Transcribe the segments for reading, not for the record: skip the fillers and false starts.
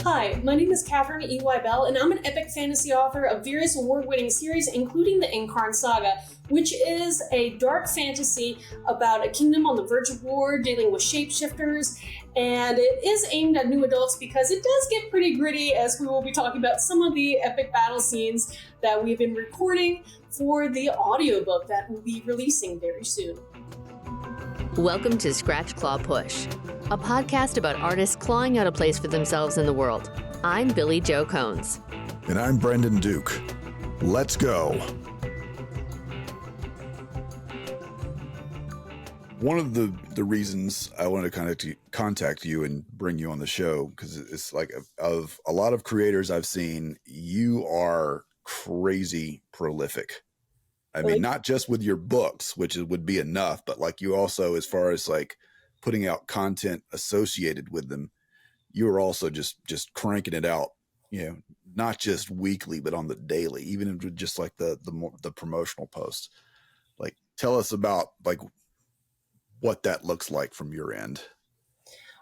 Hi, my name is Katharine E. Wibell, and I'm an epic fantasy author of various award-winning series, including the Incarn Saga, which is a dark fantasy about a kingdom on the verge of war dealing with shapeshifters, and it is aimed at new adults because it does get pretty gritty, as we will be talking about some of the epic battle scenes that we've been recording for the audiobook that will be releasing very soon. Welcome to Scratch, Claw, Push, a podcast about artists clawing out a place for themselves in the world. I'm Billy Jo Cones. And I'm Brendan Duke. Let's go. One of the reasons I wanted to kind of contact you and bring you on the show, because it's like of a lot of creators I've seen, you are crazy prolific. I mean, not just with your books, which would be enough, but like you also, as far as like putting out content associated with them, you are also just cranking it out, you know, not just weekly, but on the daily, even with just like the promotional posts. Like, tell us about like what that looks like from your end.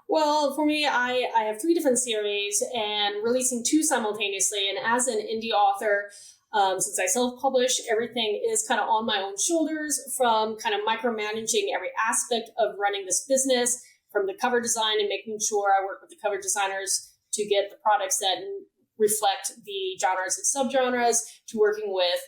Well, for me, I have 3 different series and releasing 2 simultaneously. And as an indie author, since I self-publish, everything is kind of on my own shoulders, from kind of micromanaging every aspect of running this business, from the cover design and making sure I work with the cover designers to get the products that reflect the genres and subgenres, to working with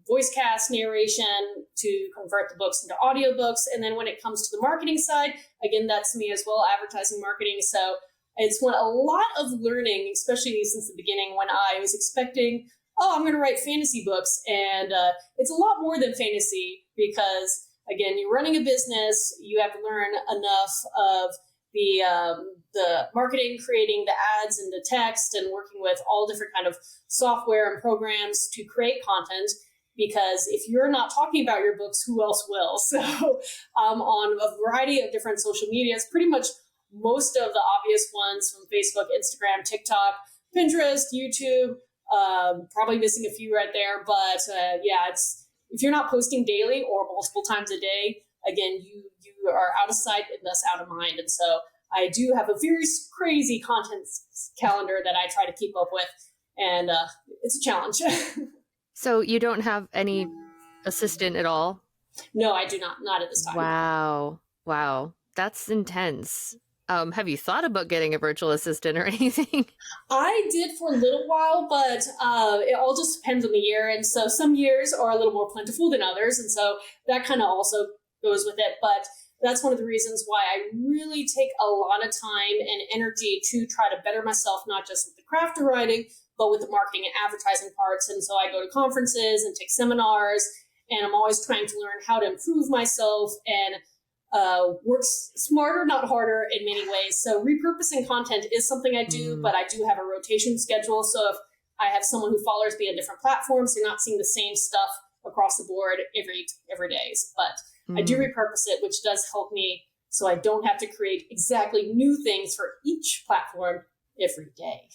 voice cast narration to convert the books into audiobooks. And then when it comes to the marketing side, again, that's me as well, advertising marketing. So it's a lot of learning, especially since the beginning, when I was expecting, I'm going to write fantasy books. And it's a lot more than fantasy because, again, you're running a business. You have to learn enough of the marketing, creating the ads and the text, and working with all different kind of software and programs to create content. Because if you're not talking about your books, who else will? So on a variety of different social medias, pretty much most of the obvious ones from Facebook, Instagram, TikTok, Pinterest, YouTube, probably missing a few right there. But it's if you're not posting daily or multiple times a day, again, you are out of sight and thus out of mind. And so I do have a very crazy content calendar that I try to keep up with. And it's a challenge. So you don't have any assistant at all? No, I do not. Not at this time. Wow. That's intense. Have you thought about getting a virtual assistant or anything? I did for a little while, but it all just depends on the year. And so some years are a little more plentiful than others. And so that kind of also goes with it. But that's one of the reasons why I really take a lot of time and energy to try to better myself, not just with the craft of writing, but with the marketing and advertising parts. And so I go to conferences and take seminars, and I'm always trying to learn how to improve myself and work smarter, not harder in many ways. So repurposing content is something I do, but I do have a rotation schedule. So if I have someone who follows me on different platforms, they're not seeing the same stuff across the board every day. But I do repurpose it, which does help me so I don't have to create exactly new things for each platform every day.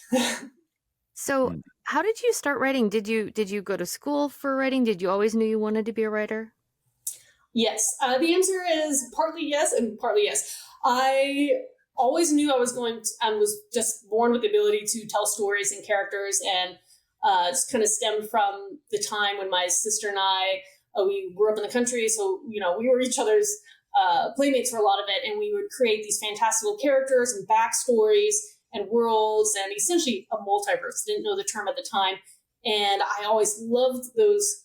So how did you start writing? Did you go to school for writing? Did you always knew you wanted to be a writer? Yes. The answer is partly yes and partly yes. I always knew I was just born with the ability to tell stories and characters, and it's kind of stemmed from the time when my sister and I, we grew up in the country. So, we were each other's playmates for a lot of it, and we would create these fantastical characters and backstories and worlds, and essentially a multiverse. Didn't know the term at the time. And I always loved those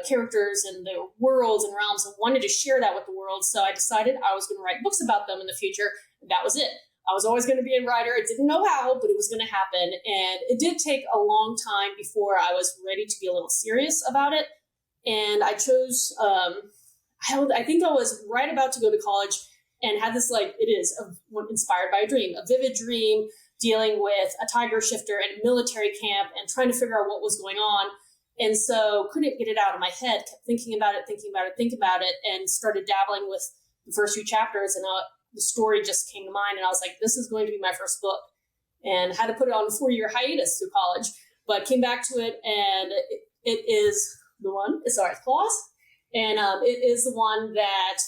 characters and the worlds and realms and wanted to share that with the world. So I decided I was going to write books about them in the future. And that was it. I was always going to be a writer. I didn't know how, but it was going to happen. And it did take a long time before I was ready to be a little serious about it. And I chose, I think I was right about to go to college and had this, inspired by a dream, a vivid dream dealing with a tiger shifter in a military camp and trying to figure out what was going on. And so couldn't get it out of my head, kept thinking about it, and started dabbling with the first few chapters. And the story just came to mind. And I was like, this is going to be my first book. And had to put it on a 4-year hiatus through college, but came back to it. And it is the one, it's Claws. And it is the one that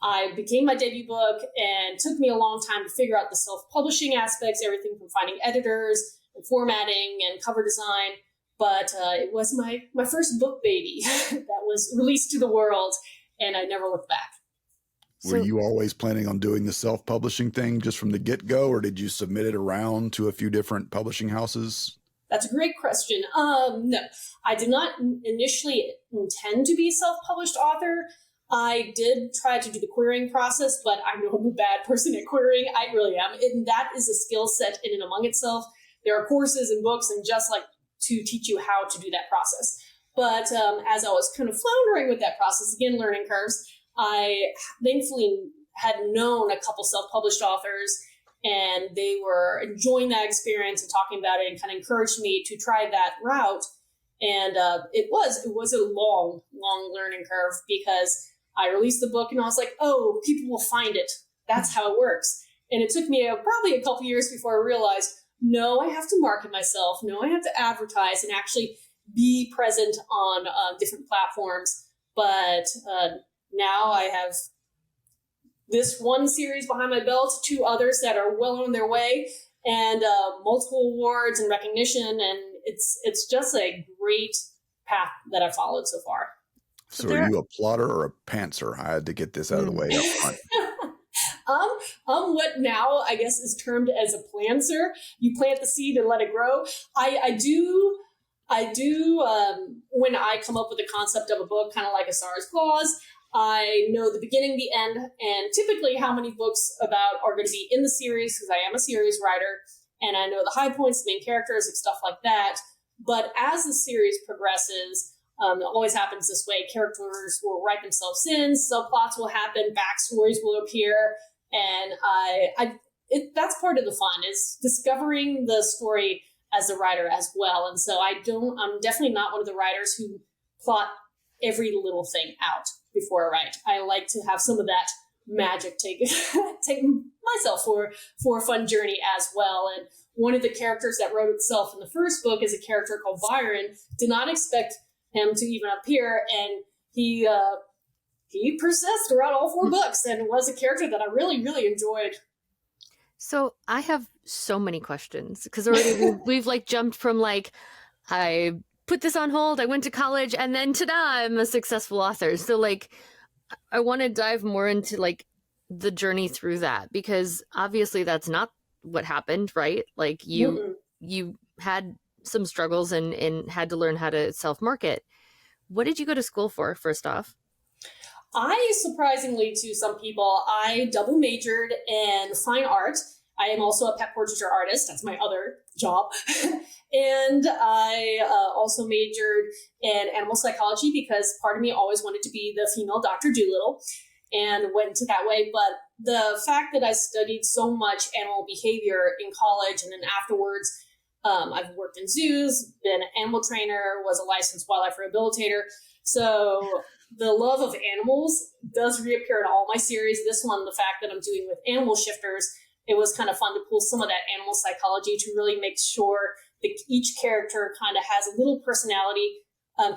I became my debut book, and it took me a long time to figure out the self-publishing aspects, everything from finding editors and formatting and cover design. But it was my first book baby that was released to the world, and I never looked back. Were you always planning on doing the self-publishing thing just from the get-go, or did you submit it around to a few different publishing houses? That's a great question. No, I did not initially intend to be a self-published author. I did try to do the querying process, but I know I'm a bad person at querying. I really am. And that is a skill set in and among itself. There are courses and books and just like to teach you how to do that process. But as I was kind of floundering with that process, again, learning curves, I thankfully had known a couple self-published authors, and they were enjoying that experience and talking about it and kind of encouraged me to try that route. And it was a long learning curve, because I released the book and I was like, oh, people will find it. That's how it works. And it took me probably a couple years before I realized, no, I have to market myself. No, I have to advertise and actually be present on different platforms. But now I have this one series behind my belt, 2 others that are well on their way, and multiple awards and recognition. And it's just a great path that I've followed so far. So are you a plotter or a pantser? I had to get this out of the way up front. What now I guess is termed as a planter. You plant the seed and let it grow. I do when I come up with a concept of a book, kind of like a SARS clause, I know the beginning, the end, and typically how many books about are going to be in the series, because I am a series writer, and I know the high points, the main characters, and stuff like that. But as the series progresses, it always happens this way. Characters will write themselves in, subplots will happen, backstories will appear, and that's part of the fun, is discovering the story as a writer as well. And so I'm definitely not one of the writers who plot every little thing out before I write. I like to have some of that magic take myself for a fun journey as well. And one of the characters that wrote itself in the first book is a character called Byron. Did not expect him to even appear, and he persists throughout all 4 books, and was a character that I really, really enjoyed. So I have so many questions, because already we've like jumped from like, I put this on hold, I went to college, and then ta-da, I'm a successful author. So like, I want to dive more into like the journey through that, because obviously that's not what happened, right? Like you had some struggles and had to learn how to self-market. What did you go to school for, first off? I, surprisingly to some people, I double majored in fine art. I am also a pet portraiture artist. That's my other job. And I also majored in animal psychology, because part of me always wanted to be the female Dr. Dolittle, and went to that way. But the fact that I studied so much animal behavior in college and then afterwards, I've worked in zoos, been an animal trainer, was a licensed wildlife rehabilitator. So the love of animals does reappear in all my series. This one, the fact that I'm doing with animal shifters, it was kind of fun to pull some of that animal psychology to really make sure that each character kind of has a little personality,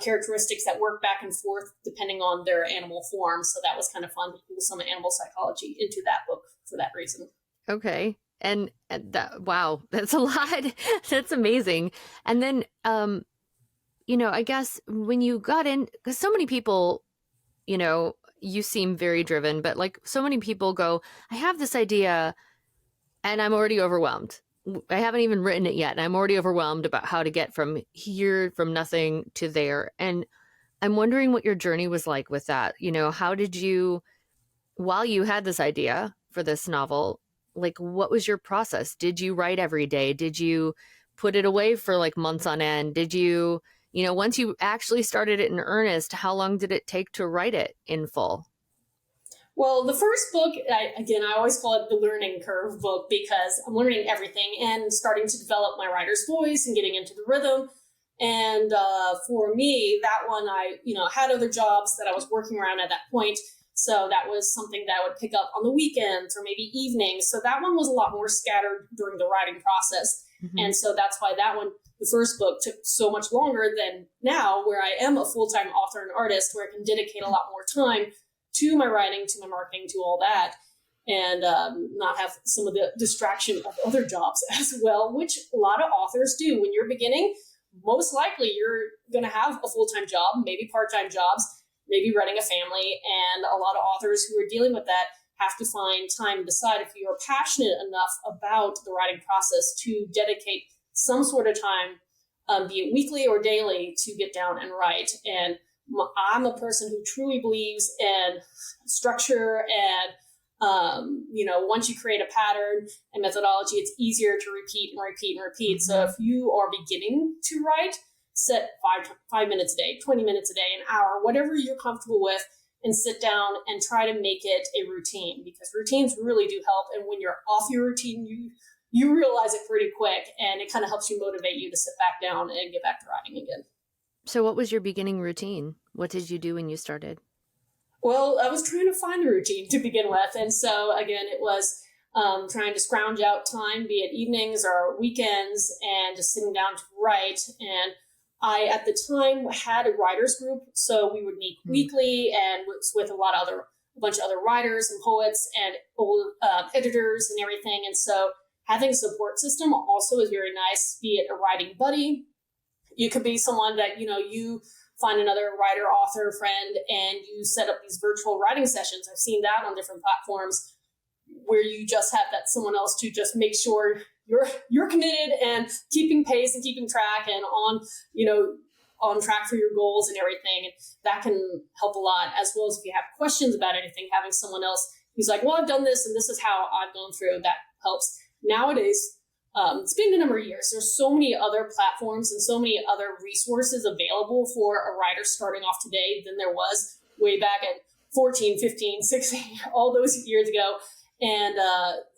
characteristics that work back and forth depending on their animal form. So that was kind of fun to pull some animal psychology into that book for that reason. Okay. And that, wow, that's a lot. That's amazing. And then, I guess when you got in, because so many people, you seem very driven, but like so many people go, I have this idea and I'm already overwhelmed. I haven't even written it yet, and I'm already overwhelmed about how to get from here, from nothing to there. And I'm wondering what your journey was like with that. How did you, while you had this idea for this novel, like what was your process? Did you write every day? Did you put it away for like months on end? Did you, once you actually started it in earnest, how long did it take to write it in full? Well, the first book, I always call it the learning curve book, because I'm learning everything and starting to develop my writer's voice and getting into the rhythm. And for me, that one, I had other jobs that I was working around at that point. So that was something that I would pick up on the weekends or maybe evenings. So that one was a lot more scattered during the writing process. Mm-hmm. And so that's why that one, the first book, took so much longer than now, where I am a full-time author and artist, where I can dedicate a lot more time to my writing, to my marketing, to all that, and not have some of the distraction of other jobs as well, which a lot of authors do. When you're beginning, most likely you're going to have a full-time job, maybe part-time jobs, maybe running a family. And a lot of authors who are dealing with that have to find time to decide if you are passionate enough about the writing process to dedicate some sort of time, be it weekly or daily, to get down and write. And I'm a person who truly believes in structure and once you create a pattern and methodology, it's easier to repeat and repeat and repeat. So if you are beginning to write, set 5 minutes a day, 20 minutes a day, an hour, whatever you're comfortable with, and sit down and try to make it a routine, because routines really do help. And when you're off your routine, you realize it pretty quick, and it kind of helps you motivate you to sit back down and get back to writing again. So what was your beginning routine? What did you do when you started? Well, I was trying to find the routine to begin with. And so, again, it was trying to scrounge out time, be it evenings or weekends, and just sitting down to write. And I, at the time, had a writers group. So we would meet weekly, and with a bunch of other writers and poets and old editors and everything. And so having a support system also is very nice, be it a writing buddy. You could be someone that, you find another writer, author, friend, and you set up these virtual writing sessions. I've seen that on different platforms where you just have that someone else to just make sure you're committed and keeping pace and keeping track and on track for your goals and everything. And that can help a lot, as well as if you have questions about anything, having someone else who's like, well, I've done this and this is how I've gone through, that helps. Nowadays, it's been a number of years. There's so many other platforms and so many other resources available for a writer starting off today than there was way back at 14, 15, 16, all those years ago. And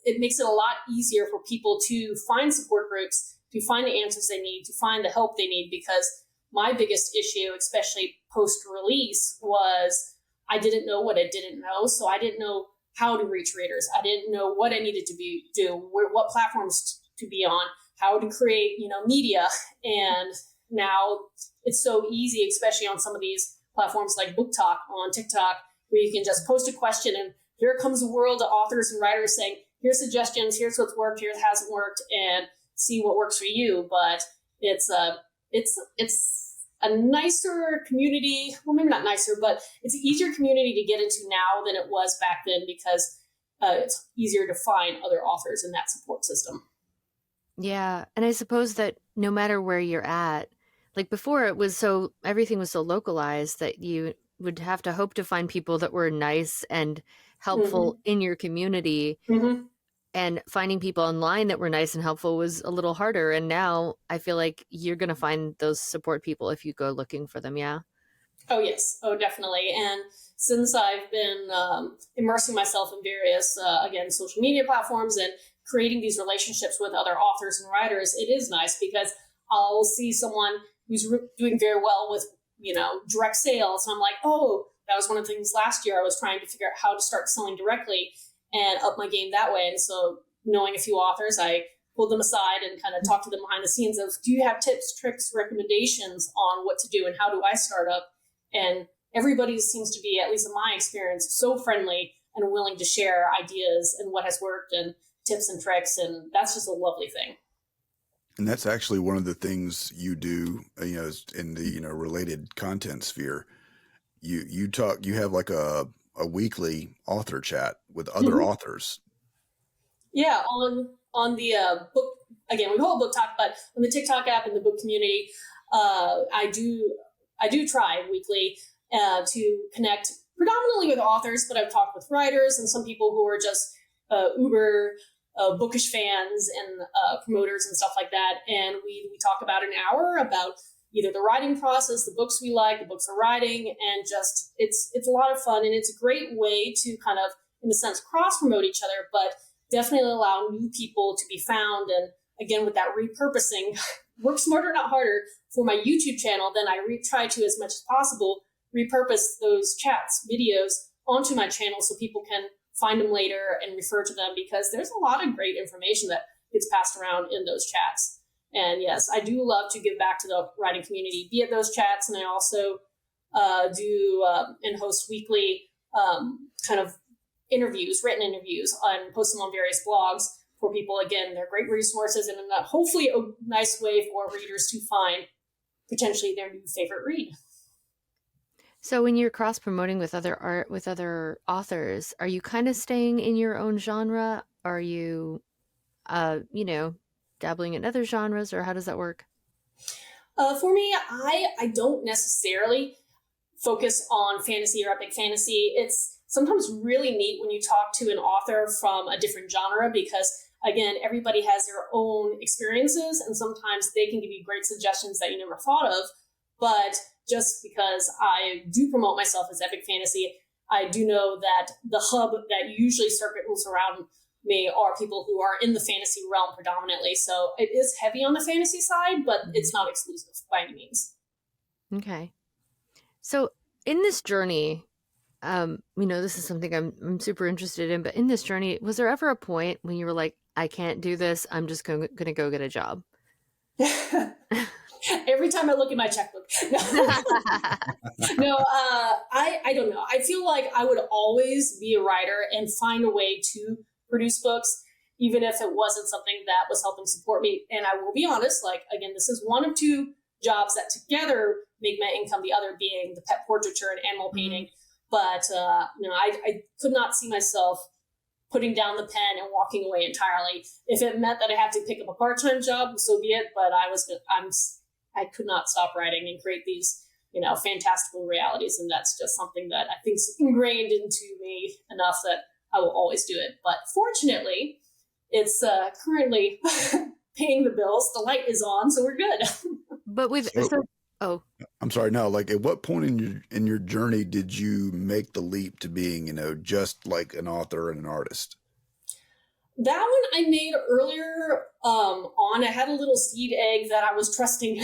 it makes it a lot easier for people to find support groups, to find the answers they need, to find the help they need. Because my biggest issue, especially post-release, was I didn't know what I didn't know. So I didn't know how to reach readers. I didn't know what I needed to do, what platforms to be on, how to create, media. And now it's so easy, especially on some of these platforms like Book Talk on TikTok, where you can just post a question and here comes a world of authors and writers saying, here's suggestions, here's what's worked, here's hasn't worked, and see what works for you. But it's a nicer community. Well, maybe not nicer, but it's an easier community to get into now than it was back then, because it's easier to find other authors in that support system. Yeah. And I suppose that no matter where you're at, like before everything was so localized that you would have to hope to find people that were nice and helpful in your community. And finding people online that were nice and helpful was a little harder. And now I feel like you're going to find those support people if you go looking for them. Yeah. Oh, yes. Oh, definitely. And since I've been immersing myself in various, social media platforms and creating these relationships with other authors and writers, it is nice, because I'll see someone who's doing very well with, direct sales. And I'm like, oh, that was one of the things last year. I was trying to figure out how to start selling directly and up my game that way. And so knowing a few authors, I pulled them aside and kind of talked to them behind the scenes of, do you have tips, tricks, recommendations on what to do and how do I start up? And everybody seems to be, at least in my experience, so friendly and willing to share ideas and what has worked and tips and tricks. And that's just a lovely thing. And that's actually one of the things you do, in the, related content sphere. You have like a weekly author chat with other authors. Yeah, on the book, again, we call it Book Talk, but on the TikTok app and the book community, I do try weekly to connect predominantly with authors, but I've talked with writers and some people who are just uber bookish fans and promoters and stuff like that. And we talk about an hour about either the writing process, the books we like, the books we're writing, and just it's a lot of fun. And it's a great way to kind of, in a sense, cross-promote each other, but definitely allow new people to be found. And again, with that repurposing, work smarter, not harder, for my YouTube channel, then I try to, as much as possible, repurpose those chats, videos onto my channel so people can find them later and refer to them, because there's a lot of great information that gets passed around in those chats. And yes, I do love to give back to the writing community via those chats. And I also do and host weekly kind of interviews, written interviews, and post them on various blogs for people. Again, they're great resources and hopefully a nice way for readers to find potentially their new favorite read. So when you're cross promoting with other authors, are you kind of staying in your own genre? Are you, dabbling in other genres, or how does that work? For me, I don't necessarily focus on fantasy or epic fantasy. It's sometimes really neat when you talk to an author from a different genre because, again, everybody has their own experiences and sometimes they can give you great suggestions that you never thought of. But just because I do promote myself as epic fantasy, I do know that the hub that usually circles around me are people who are in the fantasy realm predominantly. So it is heavy on the fantasy side, but it's not exclusive by any means. Okay. So in this journey, this is something I'm super interested in, but in this journey, was there ever a point when you were like, I can't do this, I'm just going to go get a job? Every time I look at my checkbook. No, I don't know. I feel like I would always be a writer and find a way to produce books, even if it wasn't something that was helping support me. And I will be honest, again, this is one of two jobs that together make my income, the other being the pet portraiture and animal painting. But, I could not see myself putting down the pen and walking away entirely. If it meant that I had to pick up a part-time job, so be it. But I could not stop writing and create these, fantastical realities. And that's just something that I think is ingrained into me enough that I will always do it. But fortunately, it's currently paying the bills. The light is on, so we're good. But I'm sorry. No, at what point in your journey did you make the leap to being, just like an author and an artist? That one I made earlier on. I had a little seed egg that I was trusting,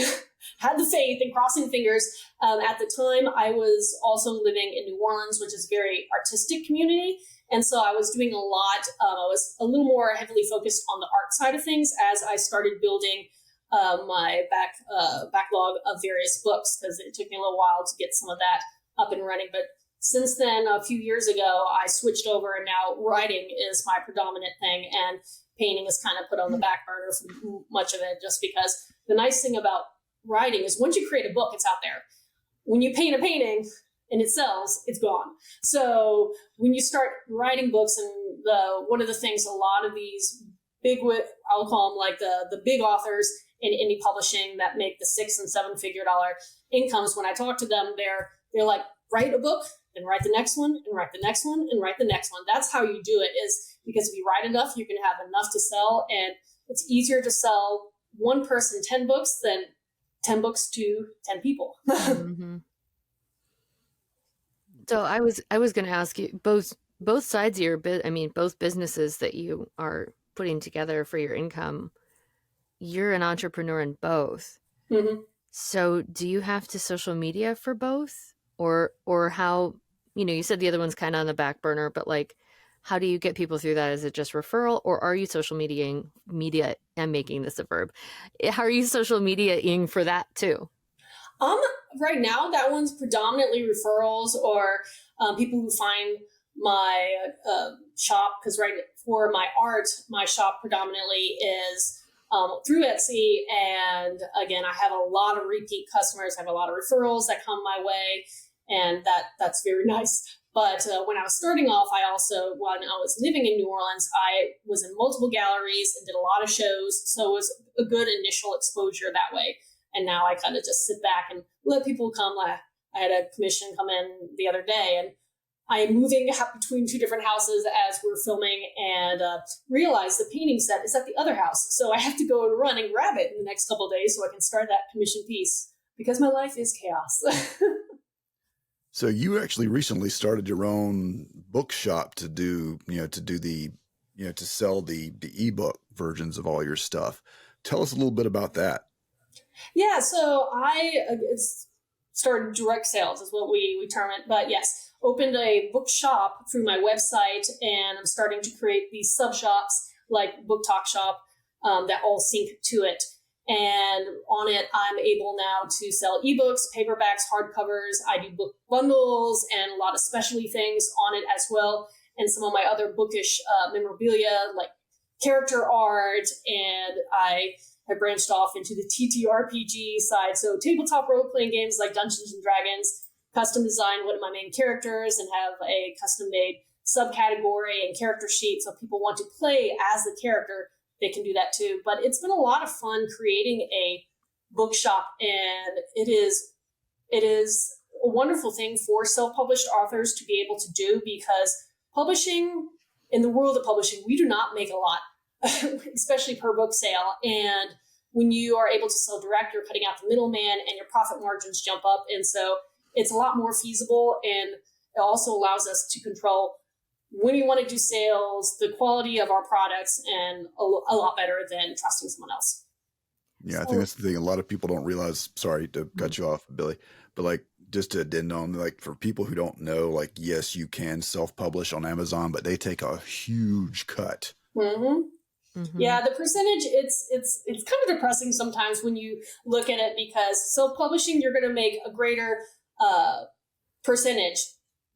had the faith and crossing fingers. At the time, I was also living in New Orleans, which is a very artistic community. And so I was doing a lot. I was a little more heavily focused on the art side of things as I started building my backlog of various books, because it took me a little while to get some of that up and running. But since then, a few years ago, I switched over and now writing is my predominant thing and painting is kind of put on the back burner for much of it, just because the nice thing about writing is once you create a book, it's out there. When you paint a painting and it sells, it's gone. So when you start writing books, and one of the things a lot of these big, I'll call them like the big authors in indie publishing that make the $6 and $7 figure incomes, when I talk to them, they're like, write a book and write the next one and write the next one and write the next one. That's how you do it, is because if you write enough, you can have enough to sell. And it's easier to sell one person 10 books than 10 books to 10 people. Mm-hmm. So I was going to ask you, both sides of your both businesses that you are putting together for your income, you're an entrepreneur in both. Mm-hmm. So do you have to social media for both, or how, you said the other one's kind of on the back burner, but how do you get people through that? Is it just referral, or are you social media? I'm making this a verb. How are you social mediaing for that too? Right now, that one's predominantly referrals or people who find my shop, because for my art, my shop predominantly is through Etsy. And again, I have a lot of repeat customers. I have a lot of referrals that come my way, and that's very nice. But when I was starting off, when I was living in New Orleans, I was in multiple galleries and did a lot of shows. So it was a good initial exposure that way. And now I kind of just sit back and let people come. I had a commission come in the other day, and I'm moving between two different houses as we're filming, and realize the painting set is at the other house. So I have to go and run and grab it in the next couple of days so I can start that commission piece, because my life is chaos. So you actually recently started your own bookshop to sell the ebook versions of all your stuff. Tell us a little bit about that. Yeah, so I started direct sales is what we term it. But yes, opened a bookshop through my website, and I'm starting to create these sub shops like Book Talk Shop that all sync to it. And on it, I'm able now to sell ebooks, paperbacks, hardcovers. I do book bundles and a lot of specialty things on it as well. And some of my other bookish memorabilia, like character art. And I have branched off into the TTRPG side. So tabletop role-playing games like Dungeons and Dragons, custom design one of my main characters and have a custom-made subcategory and character sheet. So if people want to play as the character, they can do that too. But it's been a lot of fun creating a bookshop, and it is a wonderful thing for self-published authors to be able to do, because publishing, in the world of publishing, we do not make a lot, especially per book sale. And when you are able to sell direct, you're cutting out the middleman and your profit margins jump up. And so it's a lot more feasible, and it also allows us to control when we want to do sales, the quality of our products, and a lot better than trusting someone else. Yeah, I think that's the thing. A lot of people don't realize, sorry to cut you off, Billy, but like just to addend on, like for people who don't know, like, yes, you can self-publish on Amazon, but they take a huge cut. Mm-hmm. Mm-hmm. Yeah, the percentage, it's kind of depressing sometimes when you look at it, because self-publishing, you're going to make a greater percentage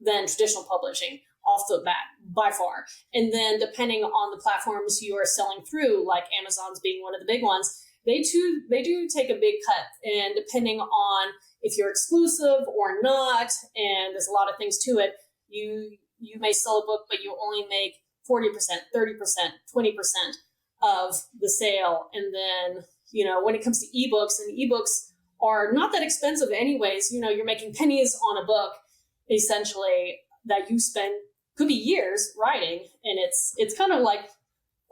than traditional publishing off the bat, by far. And then depending on the platforms you are selling through, like Amazon's being one of the big ones, they do take a big cut. And depending on if you're exclusive or not, and there's a lot of things to it, you may sell a book, but you only make 40%, 30%, 20% of the sale. And then, when it comes to ebooks, and ebooks are not that expensive anyways, you're making pennies on a book, essentially, that you spend, could be years writing. And it's kind of like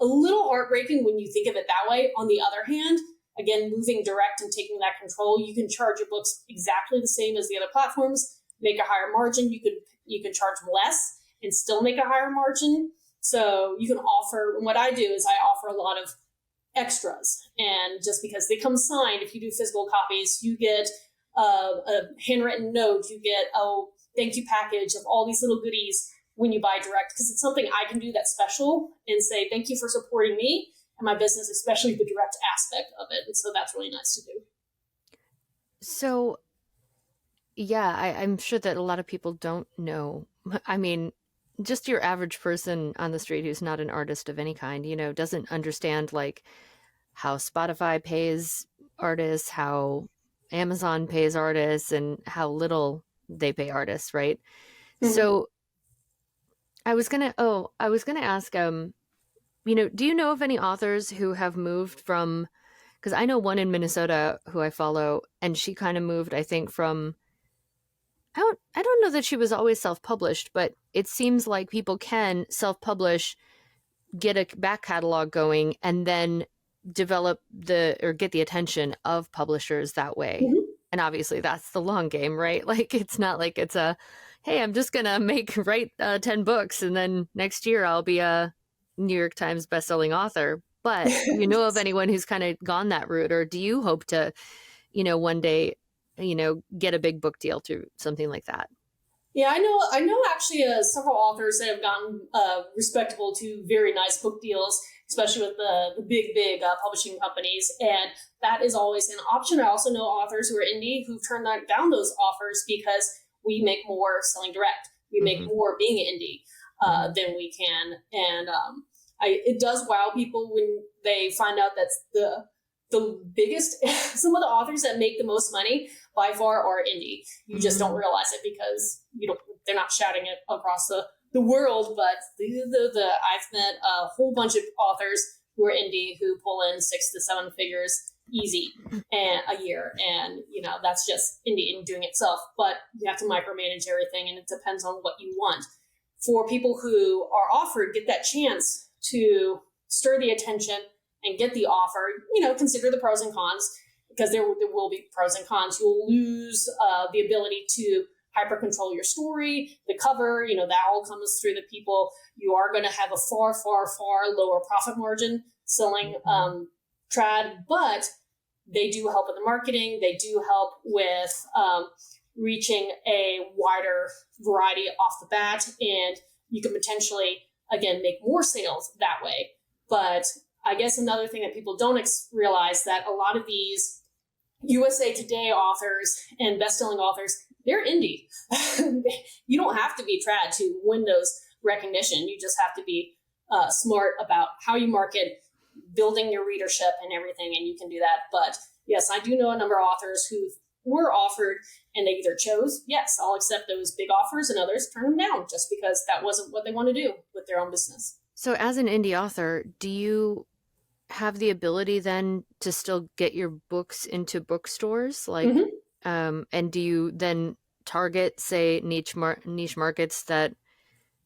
a little heartbreaking when you think of it that way. On the other hand, again, moving direct and taking that control, you can charge your books exactly the same as the other platforms, make a higher margin. You can charge less and still make a higher margin. So you can offer, and what I do is I offer a lot of extras. And just because they come signed, if you do physical copies, you get a handwritten note, you get a thank you package of all these little goodies when you buy direct, because it's something I can do that's special and say, thank you for supporting me and my business, especially the direct aspect of it. And so that's really nice to do. So, yeah, I'm sure that a lot of people don't know. I mean, just your average person on the street who's not an artist of any kind, doesn't understand like how Spotify pays artists, how Amazon pays artists, and how little they pay artists, right? Mm-hmm. So I was gonna ask, do you know of any authors who have moved from, because I know one in Minnesota who I follow, and she kind of moved, I think, from, I don't know that she was always self-published, but it seems like people can self-publish, get a back catalog going, and then develop get the attention of publishers that way. Mm-hmm. And obviously that's the long game, right? Like, it's not like it's hey, I'm just going to write 10 books and then next year I'll be a New York Times bestselling author. But do you know of anyone who's kind of gone that route, or do you hope to, one day, get a big book deal through something like that? Yeah, I know actually several authors that have gotten respectable to very nice book deals, especially with the big publishing companies. And that is always an option. I also know authors who are indie who've turned down those offers because we make more selling direct. We make more being indie than we can. And it does wow people when they find out that's the biggest, some of the authors that make the most money by far are indie. You just don't realize it because they're not shouting it across the world, but I've met a whole bunch of authors who are indie who pull in 6 to 7 figures easy a year. And, that's just indie doing itself, but you have to micromanage everything, and it depends on what you want. For people who are offered, get that chance to stir the attention and get the offer, consider the pros and cons, because there will be pros and cons. You'll lose the ability to hyper control your story, the cover, that all comes through the people. You are going to have a far, far, far lower profit margin selling trad, but they do help with the marketing. They do help with reaching a wider variety off the bat, and you can potentially, again, make more sales that way. But I guess another thing that people don't realize that a lot of these USA Today authors and best-selling authors, they're indie. You don't have to be trad to win those recognition. You just have to be smart about how you market, building your readership and everything, and you can do that. But yes, I do know a number of authors who were offered and they either chose, yes, I'll accept those big offers, and others turn them down just because that wasn't what they want to do with their own business. So as an indie author, do you have the ability then to still get your books into bookstores? Like, and do you then target, say, niche markets that,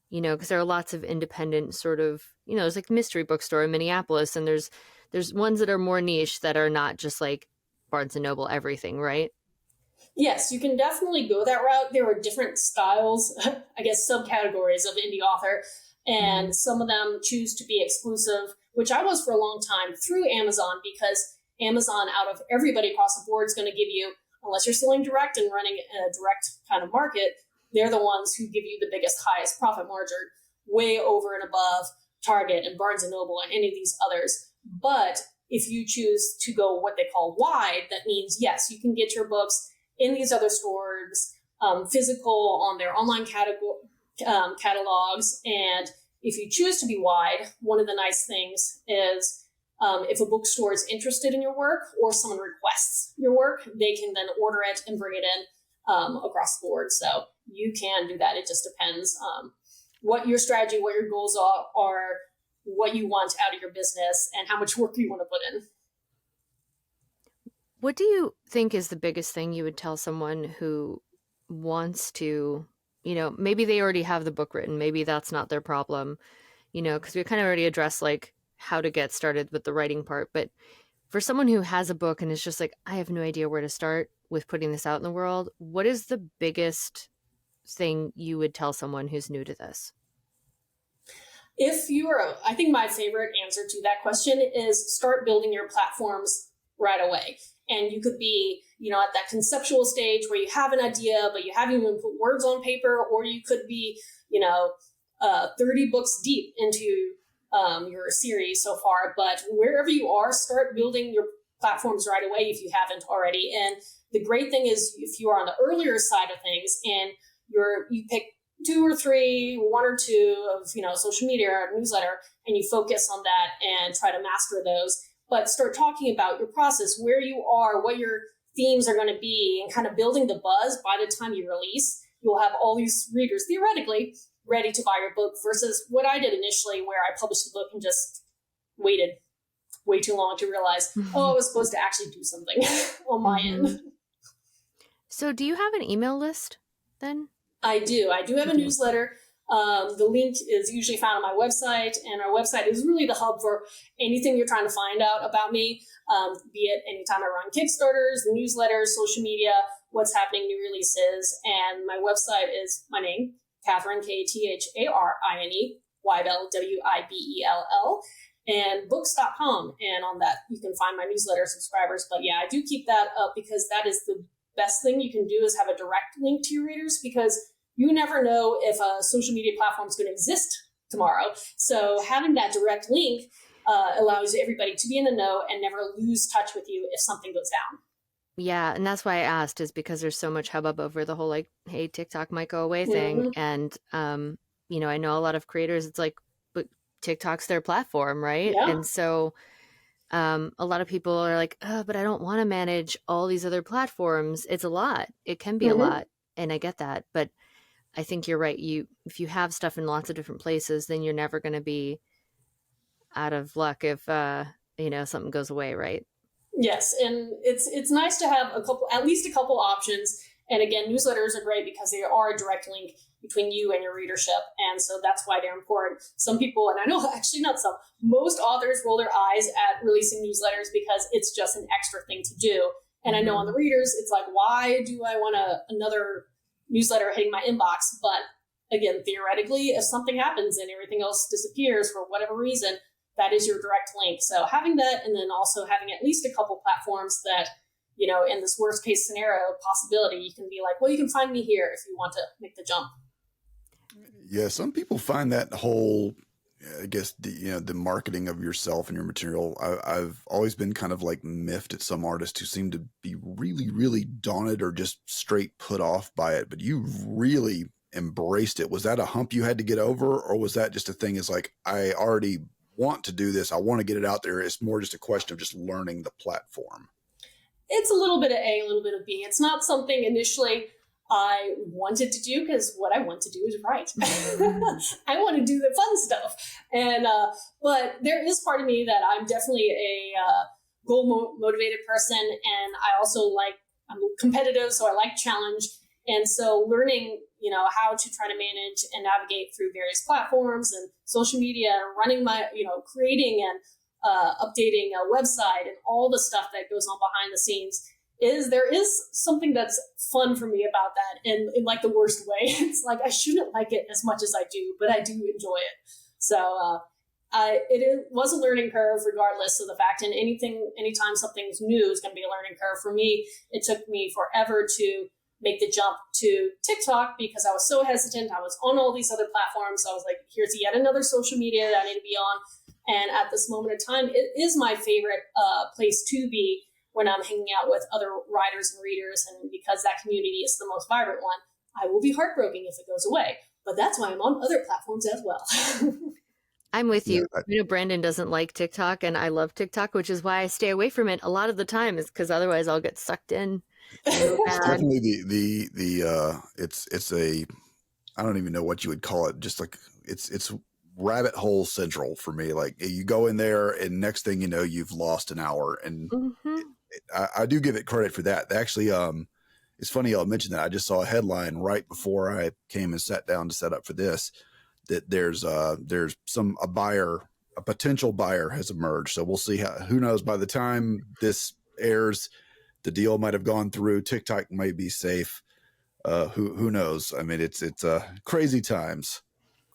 you know, because there are lots of independent sort of, you know, there's like mystery bookstore in Minneapolis, and there's ones that are more niche that are not just like Barnes and Noble everything, right? Yes, you can definitely go that route. There are different styles, I guess, subcategories of indie author, and some of them choose to be exclusive, which I was for a long time, through Amazon, because Amazon, out of everybody across the board, is going to give you, unless you're selling direct and running a direct kind of market, they're the ones who give you the biggest, highest profit margin, way over and above Target and Barnes & Noble and any of these others. But if you choose to go what they call wide, that means, yes, you can get your books in these other stores, physical on their online catalogs. And if you choose to be wide, one of the nice things is if a bookstore is interested in your work or someone requests your work, they can then order it and bring it in across the board. So you can do that. It just depends what your strategy, what your goals are, what you want out of your business, and how much work you want to put in. What do you think is the biggest thing you would tell someone who wants to, you know, maybe they already have the book written, maybe that's not their problem, you know, because we kind of already addressed like how to get started with the writing part. But for someone who has a book and is just like, I have no idea where to start with putting this out in the world, what is the biggest thing you would tell someone who's new to this? If you are, I think my favorite answer to that question is start building your platforms right away. And you could be, you know, at that conceptual stage where you have an idea, but you haven't even put words on paper, or you could be, you know, 30 books deep into your series so far. But wherever you are, start building your platforms right away if you haven't already. And the great thing is, if you are on the earlier side of things and you pick 2 or 3, 1 or 2 of, you know, social media or newsletter, and you focus on that and try to master those, but start talking about your process, where you are, what your themes are going to be, and kind of building the buzz. By the time you release, you'll have all these readers theoretically ready to buy your book, versus what I did initially, where I published the book and just waited way too long to realize, oh, I was supposed to actually do something on my end. So do you have an email list then? I do have a newsletter. The link is usually found on my website, and our website is really the hub for anything you're trying to find out about me, be it anytime I run Kickstarters, newsletters, social media, what's happening, new releases. And my website is my name, Katharine, Katharine, Wibell, Wibell, and books.com. And on that, you can find my newsletter subscribers. But yeah, I do keep that up because that is the best thing you can do, is have a direct link to your readers, because you never know if a social media platform is going to exist tomorrow. So having that direct link allows everybody to be in the know and never lose touch with you if something goes down. Yeah, and that's why I asked, is because there's so much hubbub over the whole like, hey, TikTok might go away thing. And, you know, I know a lot of creators, it's like, but TikTok's their platform, right? Yeah. And so a lot of people are like, oh, but I don't want to manage all these other platforms. It's a lot. It can be a lot. And I get that. But I think you're right. If you have stuff in lots of different places, then you're never going to be out of luck if, you know, something goes away, right? Yes. And it's nice to have at least a couple options. And again, newsletters are great because they are a direct link between you and your readership. And so that's why they're important. Some people, and I know actually not some, most authors roll their eyes at releasing newsletters because it's just an extra thing to do. And I know on the readers, it's like, why do I want another newsletter hitting my inbox? But again, theoretically, if something happens and everything else disappears for whatever reason, that is your direct link. So having that, and then also having at least a couple platforms that, you know, in this worst case scenario possibility, you can be like, well, you can find me here if you want to make the jump. Yeah, some people find that whole I guess the marketing of yourself and your material. I've always been kind of like miffed at some artists who seem to be really, really daunted or just straight put off by it. But you really embraced it. Was that a hump you had to get over, or was that just a thing? Is like, I already want to do this. I want to get it out there. It's more just a question of just learning the platform. It's a little bit of A, a little bit of B. It's not something initially I wanted to do, because what I want to do is write. I want to do the fun stuff. And, but there is part of me that I'm definitely a goal motivated person. And I also I'm competitive, so I like challenge. And so learning, how to try to manage and navigate through various platforms and social media, and running my, creating and updating a website and all the stuff that goes on behind the scenes, there is something that's fun for me about that, and in like the worst way. It's like I shouldn't like it as much as I do, but I do enjoy it. So it was a learning curve, regardless of the fact. And anytime something's new is going to be a learning curve. For me, it took me forever to make the jump to TikTok, because I was so hesitant. I was on all these other platforms. I was like, here's yet another social media that I need to be on. And at this moment of time, it is my favorite place to be when I'm hanging out with other writers and readers. And because that community is the most vibrant one, I will be heartbroken if it goes away. But that's why I'm on other platforms as well. I'm with you. Brandon doesn't like TikTok, and I love TikTok, which is why I stay away from it a lot of the time, is because otherwise I'll get sucked in. It's definitely it's a, I don't even know what you would call it. Just like it's rabbit hole central for me. Like, you go in there and next thing you know, you've lost an hour. And I do give it credit for that. Actually, it's funny I'll mention that. I just saw a headline right before I came and sat down to set up for this, that there's a potential buyer has emerged. So we'll see who knows, by the time this airs, the deal might have gone through. TikTok may be safe. Who knows? I mean, it's crazy times.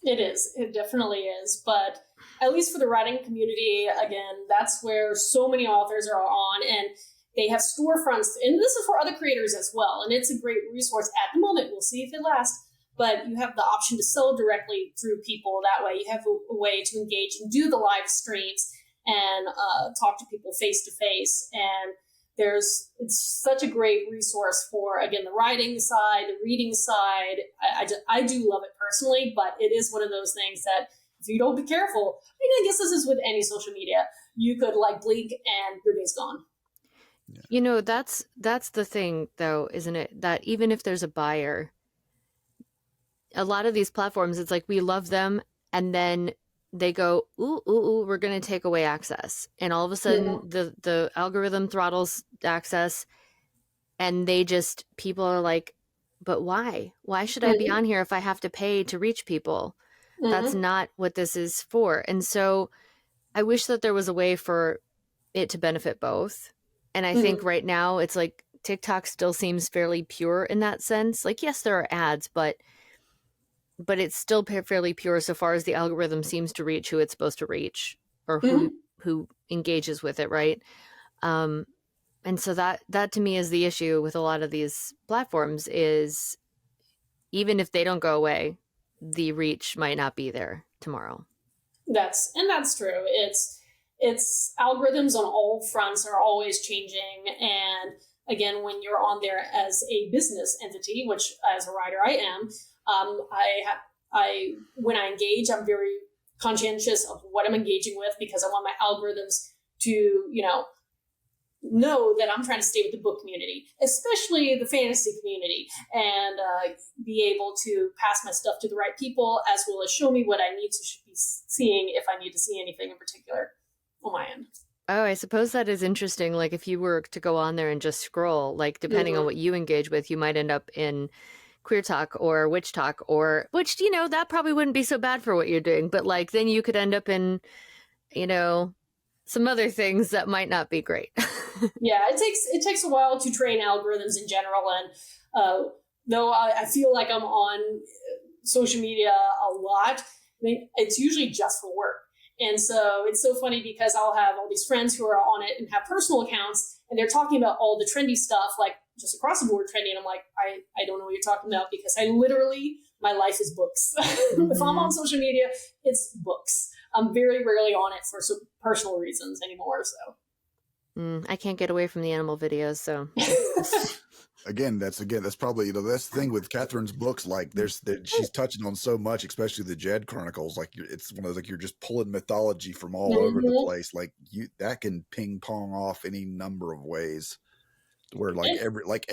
It is. It definitely is. But at least for the writing community, again, that's where so many authors are on, and they have storefronts. And this is for other creators as well. And it's a great resource at the moment. We'll see if it lasts. But you have the option to sell directly through people. That way you have a way to engage and do the live streams and talk to people face to face. And it's such a great resource for, again, the writing side, the reading side. I do love it personally, but it is one of those things that if you don't be careful, I guess this is with any social media, you could blink and your day's gone. Yeah. That's the thing though, isn't it? That even if there's a buyer, a lot of these platforms, it's like we love them, and then they go, ooh, we're going to take away access. And all of a sudden the algorithm throttles access, and people are like, but why? Why should I be on here if I have to pay to reach people? That's not what this is for. And so I wish that there was a way for it to benefit both. And I think right now it's like TikTok still seems fairly pure in that sense. Like, yes, there are ads, but it's still fairly pure so far as the algorithm seems to reach who it's supposed to reach, or who engages with it, right? And so that to me is the issue with a lot of these platforms, is even if they don't go away, the reach might not be there tomorrow. That's true. It's algorithms on all fronts are always changing. And again, when you're on there as a business entity, which as a writer I am, when I engage, I'm very conscientious of what I'm engaging with, because I want my algorithms to, know that I'm trying to stay with the book community, especially the fantasy community, and be able to pass my stuff to the right people, as well as show me what I need to be seeing if I need to see anything in particular on my end. Oh, I suppose that is interesting. Like, if you were to go on there and just scroll, like, depending on what you engage with, you might end up in queer talk or witch talk, or which, that probably wouldn't be so bad for what you're doing. But then you could end up in, some other things that might not be great. Yeah, it takes a while to train algorithms in general. And though I feel like I'm on social media a lot, it's usually just for work. And so it's so funny, because I'll have all these friends who are on it and have personal accounts, and they're talking about all the trendy stuff, like just across the board trendy. And I'm like, I don't know what you're talking about, because my life is books. If I'm on social media, it's books. I'm very rarely on it for personal reasons anymore. So I can't get away from the animal videos, so. That's probably, that's the thing with Catherine's books. Like she's touching on so much, especially the Djed Chronicles. Like it's one of those, like you're just pulling mythology from all over the place. Like that can ping pong off any number of ways, where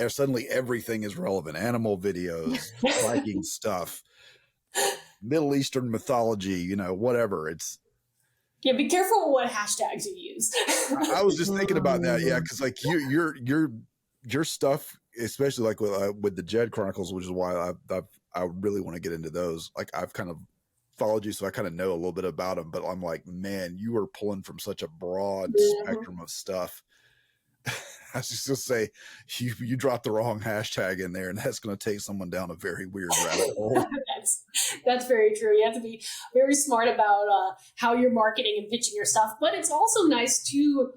suddenly everything is relevant. Animal videos, Viking stuff, Middle Eastern mythology, whatever. It's yeah. Be careful what hashtags you use. I was just thinking about that, yeah, because like your stuff, especially like with the Djed Chronicles, which is why I really want to get into those. Like I've kind of followed you, so I kind of know a little bit about them. But I'm like, man, you are pulling from such a broad spectrum of stuff. I was just gonna say, you dropped the wrong hashtag in there, and that's going to take someone down a very weird rabbit hole. That's very true. You have to be very smart about how you're marketing and pitching your stuff. But it's also nice to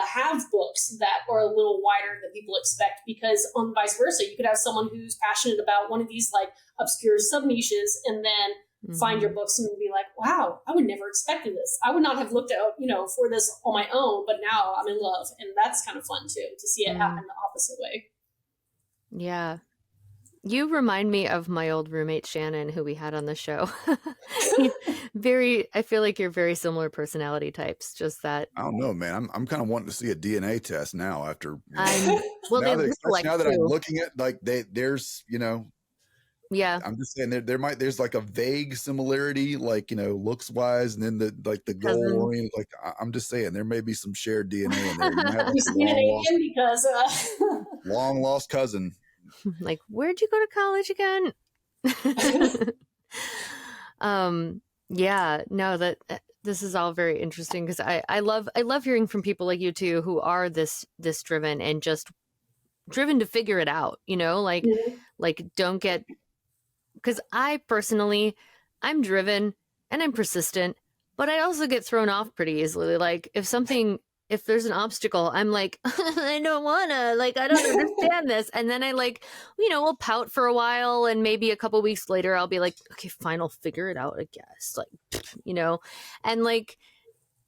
have books that are a little wider than people expect, because on vice versa, you could have someone who's passionate about one of these like obscure sub niches and then find your books and be like, wow, I would never expected this. I would not have looked out, for this on my own, but now I'm in love. And that's kind of fun too, to see it happen the opposite way. Yeah. You remind me of my old roommate, Shannon, who we had on the show. I feel like you're very similar personality types, just that. I don't know, man. I'm kind of wanting to see a DNA test now after. Now that I'm looking at, like, there's, yeah. I'm just saying there's like a vague similarity, like, looks wise, and then the goal oriented, like, I'm just saying there may be some shared DNA in there. You might have like long lost cousin. Like, where'd you go to college again? Yeah, no, that this is all very interesting, because I love hearing from people like you too, who are this driven and just driven to figure it out, like don't get, because I personally, I'm driven and I'm persistent, but I also get thrown off pretty easily. Like if there's an obstacle, I'm like, I don't wanna, like, I don't understand this. And then I will pout for a while, and maybe a couple weeks later, I'll be like, okay, fine, I'll figure it out, I guess. Like, and like,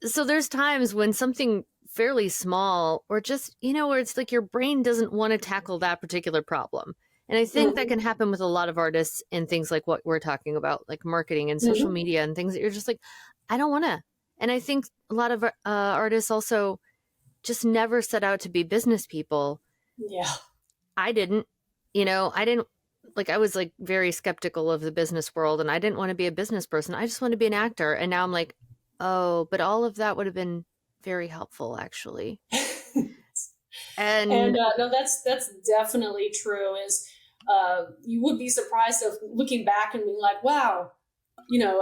so there's times when something fairly small, or just, where it's like your brain doesn't want to tackle that particular problem. And I think that can happen with a lot of artists and things like what we're talking about, like marketing and social media and things that you're just like, I don't want to. And I think a lot of artists also just never set out to be business people. Yeah. I didn't, I was like very skeptical of the business world, and I didn't want to be a business person. I just want to be an actor. And now I'm like, oh, but all of that would have been very helpful, actually. and no, that's definitely true. Is you would be surprised of looking back and being like, wow,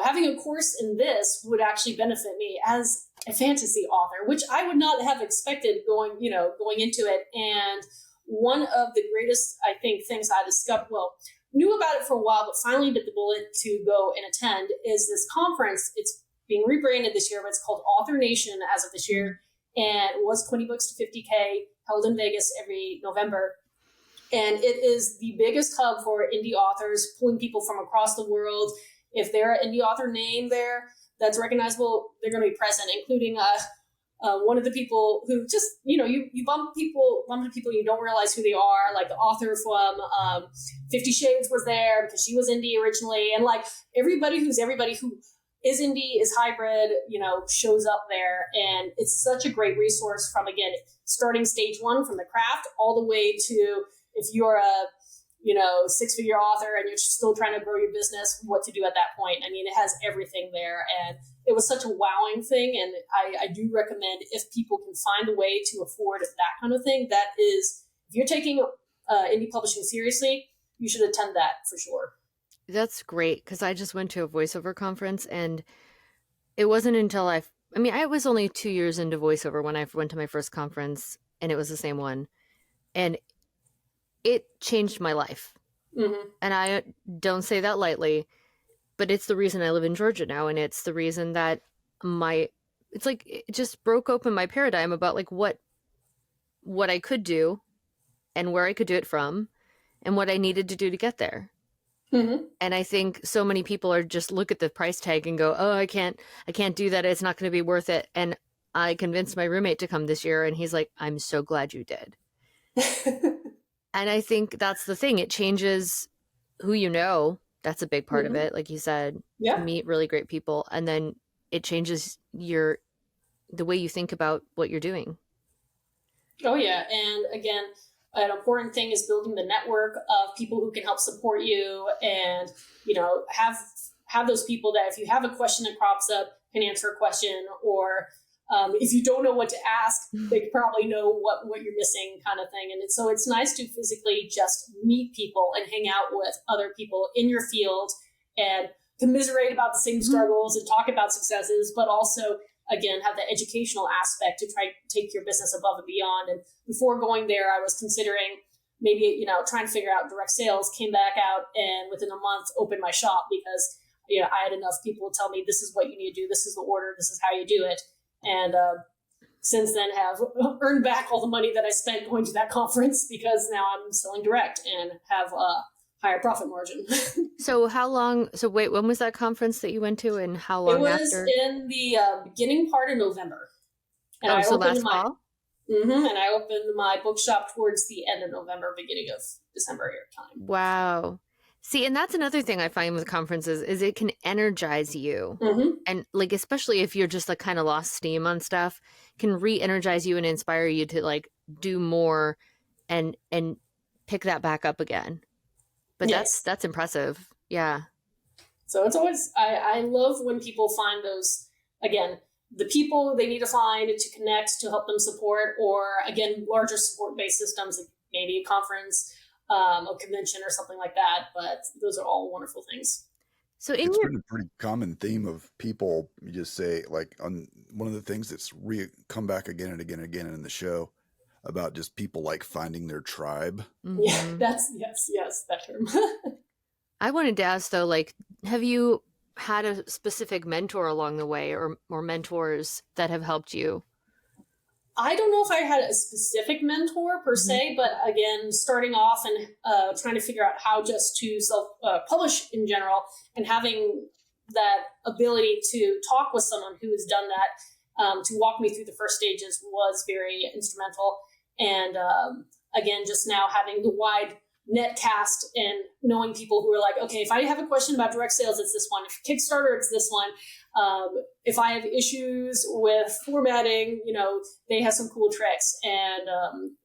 having a course in this would actually benefit me as a fantasy author, which I would not have expected going into it. And one of the greatest, I think, things I discovered, knew about it for a while, but finally bit the bullet to go and attend, is this conference. It's being rebranded this year, but it's called Author Nation as of this year. And it was 20 books to 50K, held in Vegas every November. And it is the biggest hub for indie authors, pulling people from across the world. If they're an indie author name there that's recognizable, they're going to be present, including one of the people who just, you bump into people you don't realize who they are. Like the author from 50 Shades was there because she was indie originally. And like everybody who is indie, is hybrid, shows up there. And it's such a great resource from, again, starting stage one from the craft all the way to if you're a 6-figure author and you're still trying to grow your business, what to do at that point. I mean, it has everything there. And it was such a wowing thing. And I do recommend, if people can find a way to afford that kind of thing, that is, if you're taking indie publishing seriously, you should attend that for sure. That's great, because I just went to a voiceover conference, and it wasn't until I was only 2 years into voiceover when I went to my first conference, and it was the same one. And it changed my life. Mm-hmm. And I don't say that lightly, but it's the reason I live in Georgia now. And it's the reason that it's like, it just broke open my paradigm about like what I could do and where I could do it from and what I needed to do to get there. Mm-hmm. And I think so many people are just look at the price tag and go, oh, I can't do that. It's not going to be worth it. And I convinced my roommate to come this year, and he's like, I'm so glad you did. And I think that's the thing. It changes who you know. That's a big part of it. Like you said, Yeah. you meet really great people, and then it changes the way you think about what you're doing. Oh yeah. And again, an important thing is building the network of people who can help support you, and, you know, have those people that if you have a question that crops up, can answer a question, or if you don't know what to ask, they probably know what you're missing, kind of thing. And so it's nice to physically just meet people and hang out with other people in your field and commiserate about the same struggles and talk about successes, but also, again, have the educational aspect to try to take your business above and beyond. And before going there, I was considering maybe, you know, trying to figure out direct sales, came back out, and within a month opened my shop because, you know, I had enough people tell me, this is what you need to do, this is the order, this is how you do it. And since then have earned back all the money that I spent going to that conference, because now I'm selling direct and have a higher profit margin. So wait, when was that conference that you went to, and how long it was after? In the beginning part of November. And so last fall? And I opened my bookshop towards the end of November, beginning of December time. Wow. See, and that's another thing I find with conferences is it can energize you. And like, especially if you're just like kind of lost steam on stuff, can re-energize you and inspire you to like do more and pick that back up again. But yes. that's impressive. Yeah. So it's always, I love when people find those, again, the people they need to find to connect, to help them support, or again, larger support-based systems, like maybe a conference, a convention or something like that. But those are all wonderful things. So it's been a pretty common theme of people, you just say, like, on one of the things that's come back again and again and again in the show about just people like finding their tribe. Yeah, that's yes, that term. I wanted to ask though, like, have you had a specific mentor along the way, or mentors that have helped you? I don't know if I had a specific mentor per se, but again, starting off and trying to figure out how just to self-publish in general, and having that ability to talk with someone who has done that, to walk me through the first stages was very instrumental. And again, just now having the wide net cast and knowing people who are like, okay, if I have a question about direct sales, it's this one. If Kickstarter, it's this one. If I have issues with formatting, you know, they have some cool tricks. And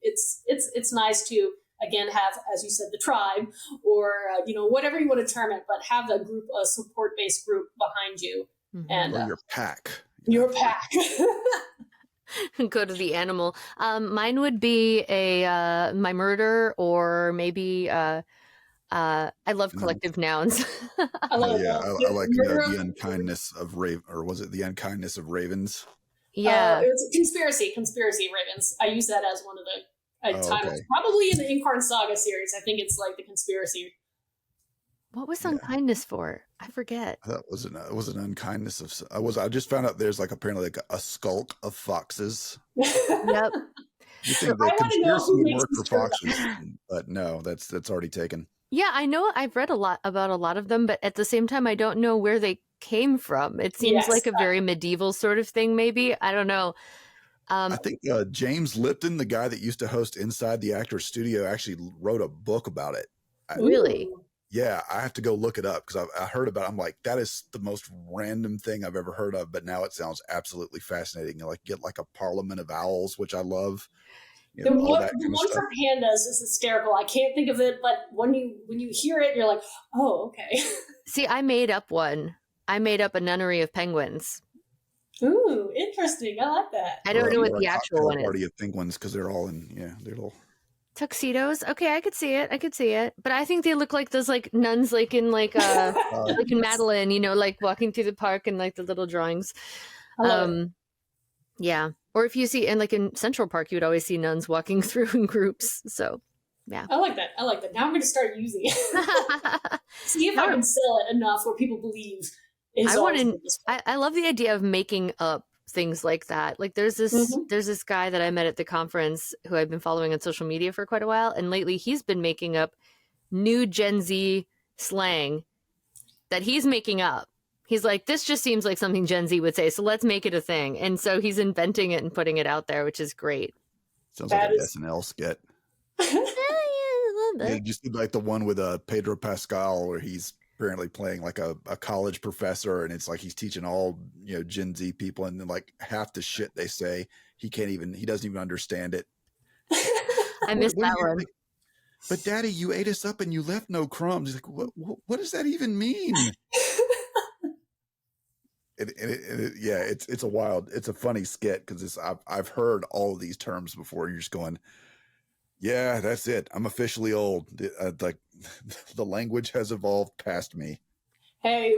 it's nice to, again, have, as you said, the tribe, or, you know, whatever you want to term it, but have a group, a support-based group behind you. And your pack. Your pack. Go to the animal. Mine would be my murder, or maybe I love collective nouns. I love I like the unkindness of or was it the unkindness of ravens? Yeah, it's conspiracy ravens. I use that as one of the titles, probably in the Incarn Saga series. I think it's like the conspiracy. What was unkindness for? I forget. That was an unkindness of. I just found out there's like apparently like a skulk of foxes. Yep. You think the conspiracy would work for foxes, but no, that's already taken. Yeah, I know. I've read a lot about a lot of them, but at the same time, I don't know where they came from. It seems like a very medieval sort of thing. Maybe, I don't know. I think James Lipton, the guy that used to host Inside the Actors Studio, actually wrote a book about it. Really? Yeah, I have to go look it up because I heard about it. I'm like, that is the most random thing I've ever heard of, but now it sounds absolutely fascinating. You like get like a Parliament of Owls, which I love. You know, the one for pandas is hysterical. I can't think of it, but when you hear it, you're like, oh, okay. See, I made up one. I made up a nunnery of penguins. Ooh, interesting. I like that. I don't know what the actual one is. Party of penguins, because they're all in their little tuxedos. Okay, I could see it. But I think they look like those like nuns, like in like like in Madeline, you know, like walking through the park and like the little drawings. Yeah. Or if you see, and like in Central Park, you would always see nuns walking through in groups. So, yeah. I like that. Now I'm going to start using it. See if I can sell it enough where people believe. I love the idea of making up things like that. Like there's this guy that I met at the conference who I've been following on social media for quite a while. And lately he's been making up new Gen Z slang that he's making up. He's like, this just seems like something Gen Z would say, so let's make it a thing. And so he's inventing it and putting it out there, which is great. Sounds like an SNL skit. Yeah, just like the one with Pedro Pascal, where he's apparently playing like a college professor, and it's like he's teaching all Gen Z people, and then like half the shit they say he doesn't even understand it. I missed that one. Like, but Daddy, you ate us up and you left no crumbs. He's like, what does that even mean? It's a funny skit because I've heard all of these terms before. You're just going, yeah, that's it. I'm officially old. Like the language has evolved past me. Hey,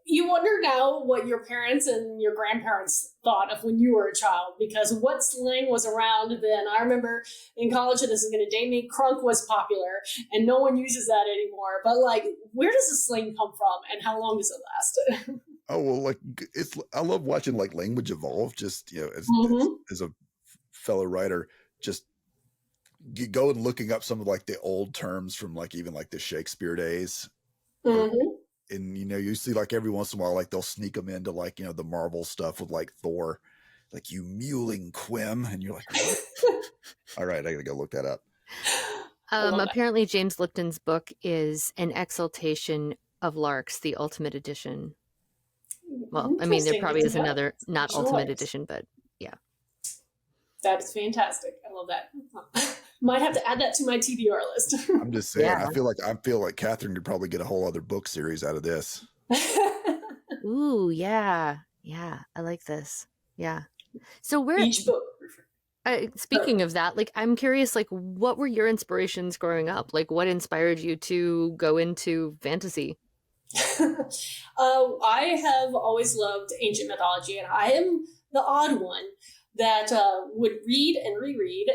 you wonder now what your parents and your grandparents thought of when you were a child, because what slang was around then. I remember in college, and this is going to date me, crunk was popular, and no one uses that anymore. But like, where does the slang come from, and how long does it last? Oh, well, like I love watching like language evolve. Just as a fellow writer, just go and looking up some of like the old terms from like even like the Shakespeare days. And you see like every once in a while, like they'll sneak them into like the Marvel stuff with like Thor, like you mewling quim, and you're like, all right, I gotta go look that up. Apparently, James Lipton's book is An Exaltation of Larks, the Ultimate Edition. Well, I mean, there probably is another not Ultimate Edition, but yeah. That is fantastic. I love that. Might have to add that to my TBR list. I'm just saying. Yeah. I feel like Katharine could probably get a whole other book series out of this. Ooh, yeah, I like this. Yeah. So where each book. Speaking of that, like, I'm curious, like, what were your inspirations growing up? Like, what inspired you to go into fantasy? I have always loved ancient mythology, and I am the odd one that would read and reread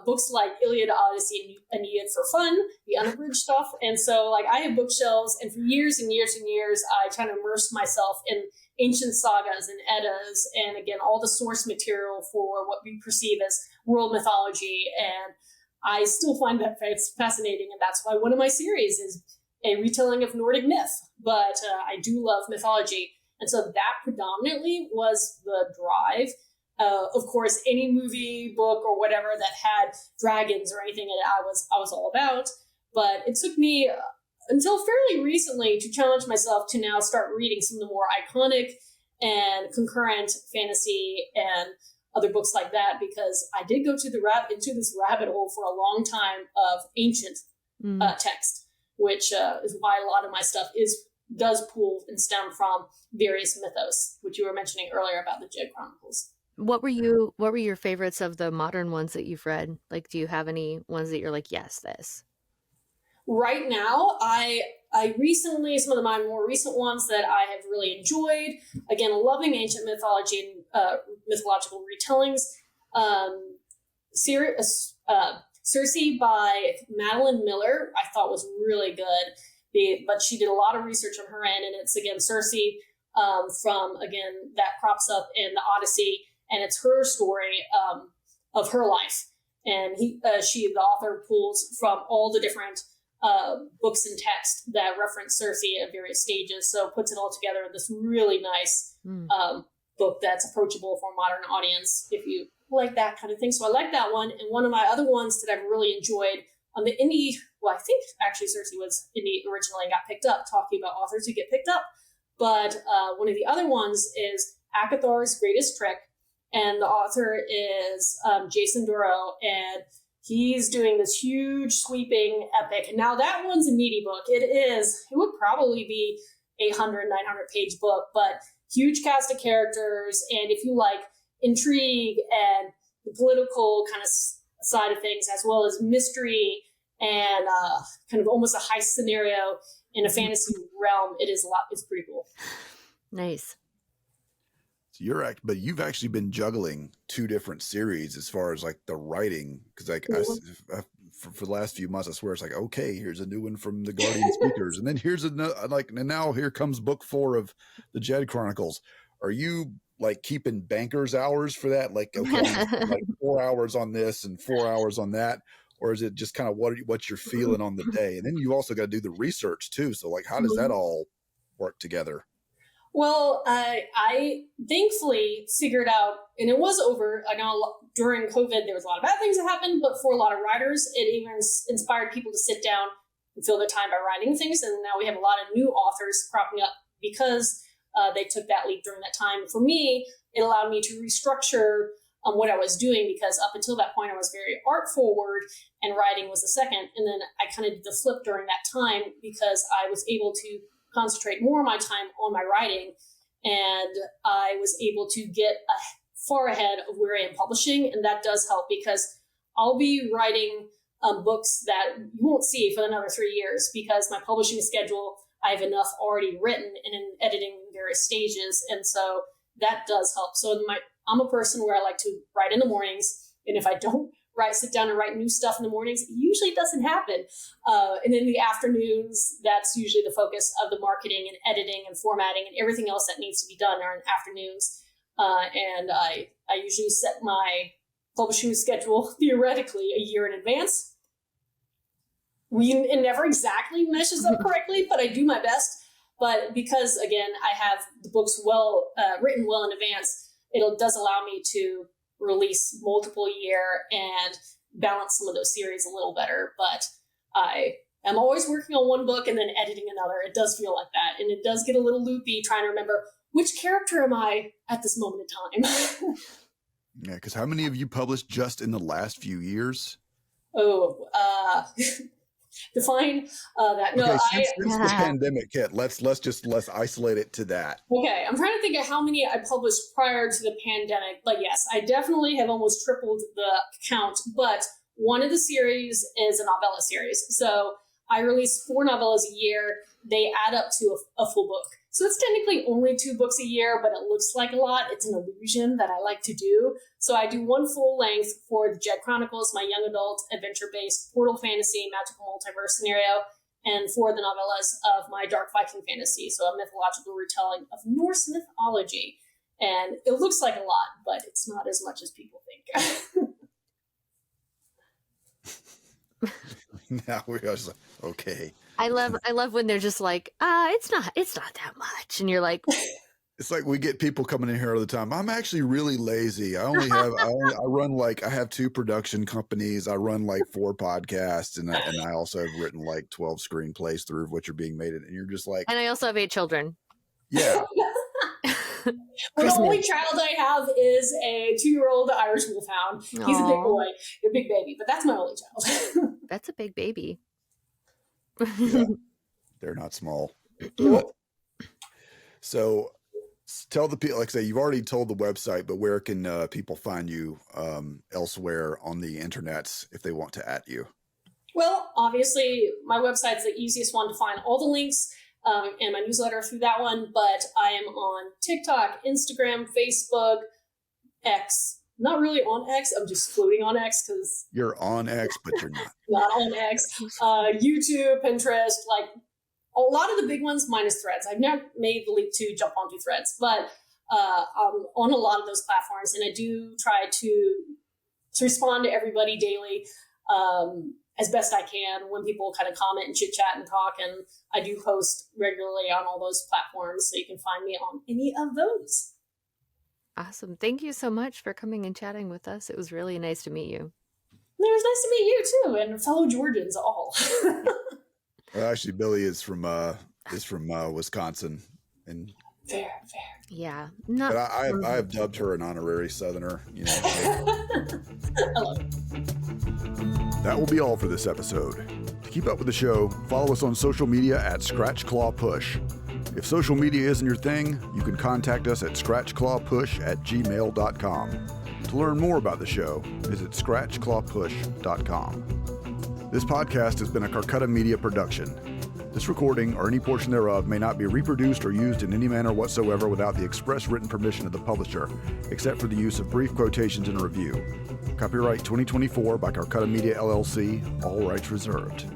books like Iliad, Odyssey, and Aeneid for fun, the unabridged stuff. And so, like, I have bookshelves, and for years and years and years, I try to immerse myself in ancient sagas and eddas, and again, all the source material for what we perceive as world mythology. And I still find that fascinating, and that's why one of my series is a retelling of Nordic myth. But I do love mythology. And so that predominantly was the drive. Of course, any movie, book, or whatever that had dragons or anything in it, I was all about. But it took me until fairly recently to challenge myself to now start reading some of the more iconic and concurrent fantasy and other books like that, because I did go to into this rabbit hole for a long time of ancient text, which is why a lot of my stuff does pull and stem from various mythos, which you were mentioning earlier about the Djed Chronicles. What were your favorites of the modern ones that you've read? Like, do you have any ones that you're like, yes, this? Right now, I recently, some of my more recent ones that I have really enjoyed, again, loving ancient mythology and mythological retellings. Circe by Madeline Miller, I thought was really good. But she did a lot of research on her end, and it's, again, Circe that crops up in the Odyssey, and it's her story of her life. And the author, pulls from all the different books and texts that reference Circe at various stages, so puts it all together in this really nice book that's approachable for a modern audience, if you like that kind of thing. So I like that one. And one of my other ones that I've really enjoyed on the indie, well, I think actually Circe was indie originally and got picked up, talking about authors who get picked up. But one of the other ones is Akathar's Greatest Trick, and the author is Jason Duro, and he's doing this huge sweeping epic. Now that one's a meaty book. It would probably be a 900 page book, but huge cast of characters. And if you like intrigue and the political kind of side of things, as well as mystery and kind of almost a heist scenario in a fantasy realm, it's pretty cool. Nice. So but you've actually been juggling two different series as far as like the writing, because like for the last few months, I swear it's like, okay, here's a new one from the Guardian Speakers, and then here's and now here comes book 4 of the Djed Chronicles. Are you like keeping banker's hours for that? Like, okay, like 4 hours on this and 4 hours on that, or is it just kind of what you're feeling on the day? And then you also got to do the research too. So like, how does that all work together? Well, I thankfully figured out, and it was over. I know during COVID, there was a lot of bad things that happened, but for a lot of writers, it even inspired people to sit down and fill their time by writing things. And now we have a lot of new authors cropping up because they took that leap during that time. For me, it allowed me to restructure what I was doing, because up until that point, I was very art forward and writing was the second. And then I kind of did the flip during that time because I was able to concentrate more of my time on my writing, and I was able to get far ahead of where I am publishing, and that does help because I'll be writing books that you won't see for another 3 years because my publishing schedule, I have enough already written and in editing in various stages, and so that does help. So I'm a person where I like to write in the mornings, and if I don't sit down and write new stuff in the mornings, it usually doesn't happen. And in the afternoons, that's usually the focus of the marketing and editing and formatting and everything else that needs to be done are in afternoons. And I usually set my publishing schedule theoretically a year in advance. It never exactly meshes up correctly, but I do my best. But because, again, I have the books written well in advance, it does allow me to release multiple year and balance some of those series a little better. But I am always working on one book and then editing another. It does feel like that. And it does get a little loopy trying to remember which character am I at this moment in time. Yeah, because how many of you published just in the last few years? Define that. No, okay, since the pandemic hit, let's isolate it to that. Okay, I'm trying to think of how many I published prior to the pandemic. But yes, I definitely have almost tripled the count. But one of the series is a novella series. So I release 4 novellas a year. They add up to a full book. So it's technically only 2 books a year, but it looks like a lot. It's an illusion that I like to do. So I do one full length for the Djed Chronicles, my young adult adventure-based portal fantasy, magical multiverse scenario, and 4 of the novellas of my dark Viking fantasy, so a mythological retelling of Norse mythology. And it looks like a lot, but it's not as much as people think. Now we're just like, okay. I love when they're just like, it's not that much. And you're like, it's like we get people coming in here all the time. I'm actually really lazy. I have 2 production companies. I run like 4 podcasts, and I also have written like 12 screenplays through which are being made. And you're just like, and I also have 8 children. Yeah. Well, the only child I have is a 2-year-old Irish wolfhound. He's a big boy, a big baby, but that's my only child. That's a big baby. Yeah, they're not small. So tell the people, like I say, you've already told the website, but where can people find you elsewhere on the internets if they want to @ you? Well, obviously, my website's the easiest one to find all the links. And my newsletter through that one, but I am on TikTok, Instagram, Facebook, X. Not really on X. I'm just floating on X because you're on X, but you're not. Not on X. YouTube, Pinterest, like a lot of the big ones minus Threads. I've never made the leap to jump onto Threads, but I'm on a lot of those platforms, and I do try to respond to everybody daily. As best I can when people kind of comment and chit chat and talk. And I do post regularly on all those platforms, so you can find me on any of those. Awesome. Thank you so much for coming and chatting with us. It was really nice to meet you. It was nice to meet you too, and fellow Georgians all. Well, actually, Billy is from Wisconsin, and fair. Yeah. But I have dubbed her an honorary Southerner. You know. I love it. That will be all for this episode. To keep up with the show, follow us on social media at ScratchClawPush. If social media isn't your thing, you can contact us at scratchclawpush@gmail.com. To learn more about the show, visit scratchclawpush.com. This podcast has been a Carcutta Media production. This recording, or any portion thereof, may not be reproduced or used in any manner whatsoever without the express written permission of the publisher, except for the use of brief quotations in a review. Copyright 2024 by Carcutta Media, LLC, all rights reserved.